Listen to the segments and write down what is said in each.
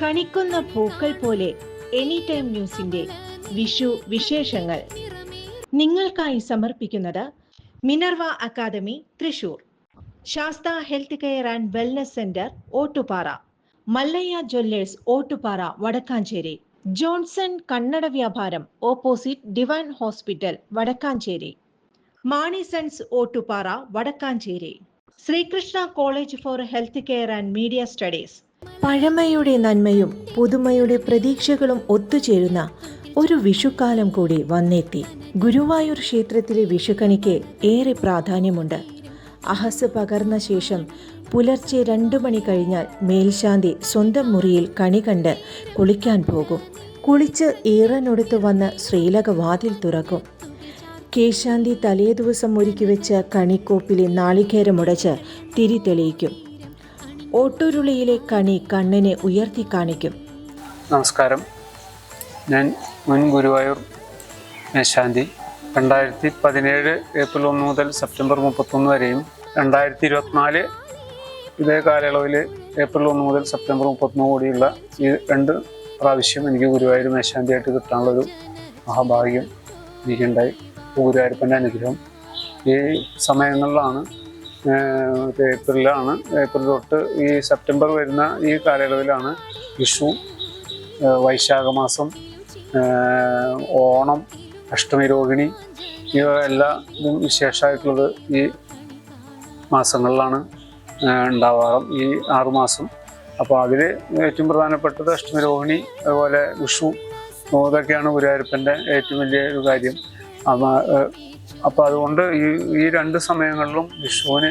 കണിക്കുന്ന പൂക്കൾ പോലെ any time ന്യൂസിന്റെ വിഷു വിശേഷങ്ങൾ നിങ്ങൾക്കായി സമർപ്പിക്കുന്നത് Minerva academy Thrissur, Sastha health care and wellness centre Ottupara, Mallayya jewellers Ottupara Vadakkanchery, Johnson കണ്ണട വ്യാപാരം opposite divine hospital Vadakkanchery, Mani sons Ottupara Vadakkanchery, Sreekrishna college for health care and media studies. പഴമയുടെ നന്മയും പുതുമയുടെ പ്രതീക്ഷകളും ഒത്തുചേരുന്ന ഒരു വിഷുക്കാലം കൂടി വന്നെത്തി. ഗുരുവായൂർ ക്ഷേത്രത്തിലെ വിഷുക്കണിക്ക് ഏറെ പ്രാധാന്യമുണ്ട്. അഹസ് പകർന്ന ശേഷം പുലർച്ചെ 2 മണി കഴിഞ്ഞാൽ മേൽശാന്തി സ്വന്തം മുറിയിൽ കണി കണ്ട് കുളിക്കാൻ പോകും. കുളിച്ച് ഈറനൊടുത്ത് വന്ന് ശ്രീലകവാതിൽ തുറക്കും. കേശാന്തി തലേദിവസം ഒരുക്കി വെച്ച കണിക്കോപ്പിലെ നാളികേരമുടച്ച് തിരി തെളിയിക്കും. ഓട്ടുരുളിയിലെ കണി കണ്ണിനെ ഉയർത്തി കാണിക്കും. നമസ്കാരം, ഞാൻ മുൻ ഗുരുവായൂർ മേശാന്തി. 2017 ഏപ്രിൽ 1 മുതൽ സെപ്റ്റംബർ 31 വരെയും 2024 ഇതേ കാലയളവിൽ ഏപ്രിൽ 1 മുതൽ സെപ്റ്റംബർ 31 കൂടിയുള്ള ഈ 2 പ്രാവശ്യം എനിക്ക് ഗുരുവായൂർ മേശാന്തിയായിട്ട് കിട്ടാനുള്ളൊരു മഹാഭാഗ്യം എനിക്കുണ്ടായി. ഗുരുവായൂരപ്പൻ്റെ അനുഗ്രഹം ഈ സമയങ്ങളിലാണ്. ഏപ്രിൽ തൊട്ട് ഈ സെപ്റ്റംബർ വരുന്ന ഈ കാലയളവിലാണ് വിഷു, വൈശാഖ മാസം, ഓണം, അഷ്ടമി രോഹിണി, ഇവ എല്ലാ ഇതും വിശേഷമായിട്ടുള്ളത് ഈ മാസങ്ങളിലാണ് ഉണ്ടാവാറ്, ഈ 6 മാസം. അപ്പോൾ അതിൽ ഏറ്റവും പ്രധാനപ്പെട്ടത് അഷ്ടമി രോഹിണി, അതുപോലെ വിഷു, ഇതൊക്കെയാണ് ഗുരുവായൂരപ്പൻ്റെ ഏറ്റവും വലിയ ഒരു കാര്യം. അപ്പോൾ അതുകൊണ്ട് ഈ 2 സമയങ്ങളിലും വിഷുവിന്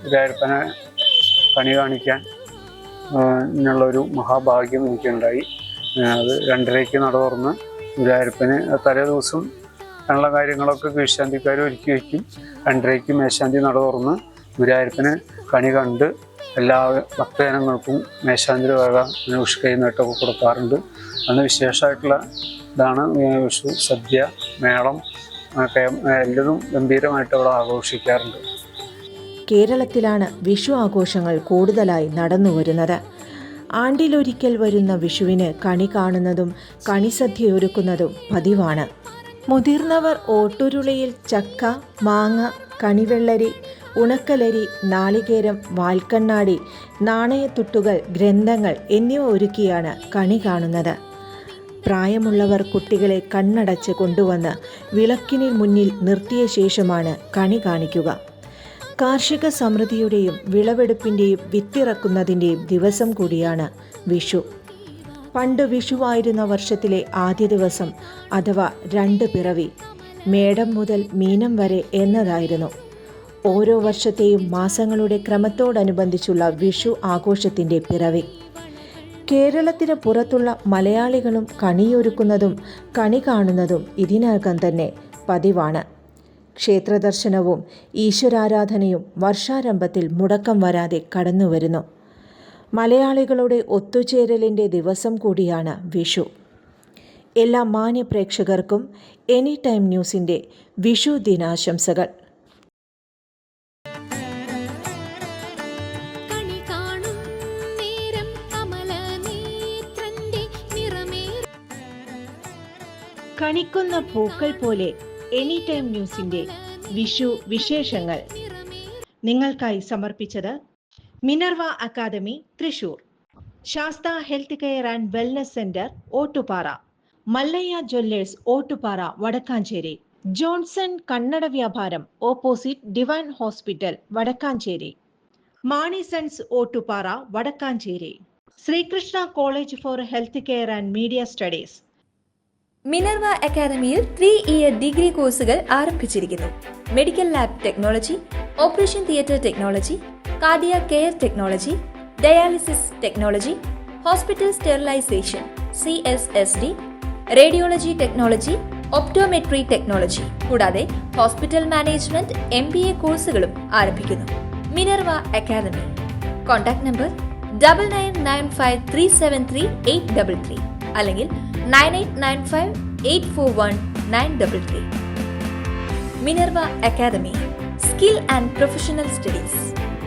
ഗുരുവായൂരപ്പനെ കണി കാണിക്കാൻ എന്നുള്ളൊരു മഹാഭാഗ്യം എനിക്കുണ്ടായി. അത് 2:30 നട തുറന്ന് ഗുരുവായൂരപ്പന് തലേ ദിവസം അങ്ങനെയുള്ള കാര്യങ്ങളൊക്കെ മേശാന്തിക്കാർ ഒരുക്കി വയ്ക്കും. 2:30 മേശാന്തി നട തുറന്ന് ഗുരുവായൂരപ്പന് കണി കണ്ട് എല്ലാ ഭക്തജനങ്ങൾക്കും മേശാന്തി വക വിഷുക്കൈ നീട്ടമൊക്കെ കൊടുക്കാറുണ്ട്. അന്ന് വിശേഷമായിട്ടുള്ള ഇതാണ് വിഷു. സദ്യ, മേളം ഒക്കെ എല്ലാതും ഗംഭീരമായിട്ട് അവിടെ ആഘോഷിക്കാറുണ്ട്. കേരളത്തിലാണ് വിഷു ആഘോഷങ്ങൾ കൂടുതലായി നടന്നു വരുന്നത്. ആണ്ടിലൊരിക്കൽ വരുന്ന വിഷുവിന് കണി കാണുന്നതും കണിസദ്യ ഒരുക്കുന്നതും പതിവാണ്. മുതിർന്നവർ ഓട്ടുരുളിയിൽ ചക്ക, മാങ്ങ, കണിവെള്ളരി, ഉണക്കലരി, നാളികേരം, വാൽക്കണ്ണാടി, നാണയത്തുട്ടുകൾ, ഗ്രന്ഥങ്ങൾ എന്നിവ ഒരുക്കിയാണ് കണി കാണുന്നത്. പ്രായമുള്ളവർ കുട്ടികളെ കണ്ണടച്ച് കൊണ്ടുവന്ന് വിളക്കിന് മുന്നിൽ നിർത്തിയ ശേഷമാണ് കണി കാണിക്കുക. കാർഷിക സമൃദ്ധിയുടെയും വിളവെടുപ്പിൻ്റെയും വിത്തിറക്കുന്നതിൻ്റെയും ദിവസം കൂടിയാണ് വിഷു. പണ്ട് വിഷുവായിരുന്ന വർഷത്തിലെ ആദ്യ ദിവസം അഥവാ 2 പിറവി, മേടം മുതൽ മീനം വരെ എന്നതായിരുന്നു. ഓരോ വർഷത്തെയും മാസങ്ങളുടെ ക്രമത്തോടനുബന്ധിച്ചുള്ള വിഷു ആഘോഷത്തിൻ്റെ പിറവി. കേരളത്തിന് പുറത്തുള്ള മലയാളികളും കണിയൊരുക്കുന്നതും കണി കാണുന്നതും ഇതിനകം തന്നെ പതിവാണ്. ക്ഷേത്രദർശനവും ഈശ്വരാരാധനയും വർഷാരംഭത്തിൽ മുടക്കം വരാതെ കടന്നുവരുന്നു. മലയാളികളുടെ ഒത്തുചേരലിൻ്റെ ദിവസം കൂടിയാണ് വിഷു. എല്ലാ മാന്യ പ്രേക്ഷകർക്കും എനി ടൈം ന്യൂസിൻ്റെ വിഷു ദിനാശംസകൾ. കണിക്കുന്ന പൂക്കൾ പോലെ എനി ടൈം ന്യൂസിന്റെ വിഷു വിശേഷങ്ങൾ നിങ്ങൾക്കായി സമർപ്പിച്ചത് Minerva academy Thrissur, Sastha health care and wellness centre Ottupara, Mallayya jewellers Ottupara Vadakkanchery, Johnson കണ്ണട വ്യാപാരം opposite divine hospital Vadakkanchery, Mani sons Ottupara Vadakkanchery, Sreekrishna college for health care and media studies. Minerva അക്കാദമിയിൽ 3-ഇയർ ഡിഗ്രി കോഴ്സുകൾ ആരംഭിച്ചിരിക്കുന്നു. Medical lab technology, operation theatre technology, cardiac care technology, dialysis technology, hospital sterilisation CSSD, radiology technology, optometry technology, കൂടാതെ hospital management MBA കോഴ്സുകളും ആരംഭിക്കുന്നു. Minerva academy. Contact number 9995373833 അല്ലെങ്കിൽ 9895841933. Minerva Academy, Skill and Professional Studies.